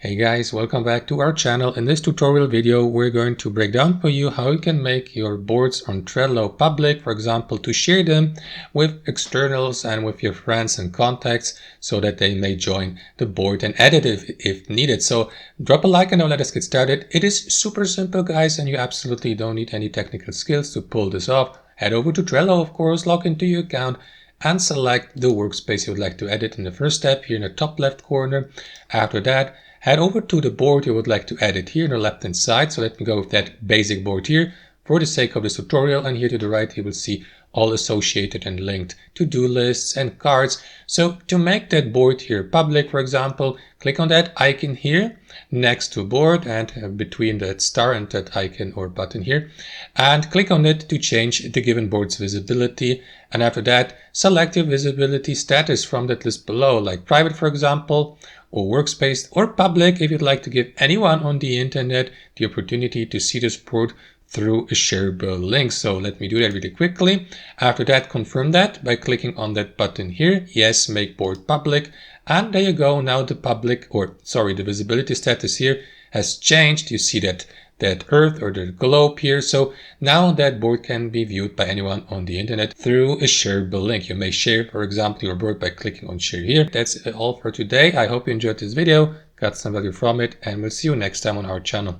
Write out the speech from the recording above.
Hey guys, welcome back to our channel. In this tutorial video, we're going to break down for you how you can make your boards on Trello public, for example, to share them with externals and with your friends and contacts so that they may join the board and edit it if needed. So drop a like and now let us get started. It is super simple, guys, and you absolutely don't need any technical skills to pull this off. Head over to Trello, of course, log into your account and select the workspace you would like to edit in the first step here in the top left corner. After that, head over to the board you would like to edit here on the left hand side. So let me go with that basic board here for the sake of this tutorial. And here to the right, you will see all associated and linked to-do lists and cards. So to make that board here public, for example, click on that icon here next to board and between that star and that icon or button here, and click on it to change the given board's visibility. And after that, select your visibility status from that list below, like private, for example, or workspace, or public if you'd like to give anyone on the internet the opportunity to see this board through a shareable link. So let me do that really quickly. After that, confirm that by clicking on that button here. Yes, make board public. And there you go. Now the visibility status here has changed. You see that earth or the globe here. So now that board can be viewed by anyone on the internet through a shareable link. You may share, for example, your board by clicking on share here. That's all for today. I hope you enjoyed this video, got some value from it, and we'll see you next time on our channel.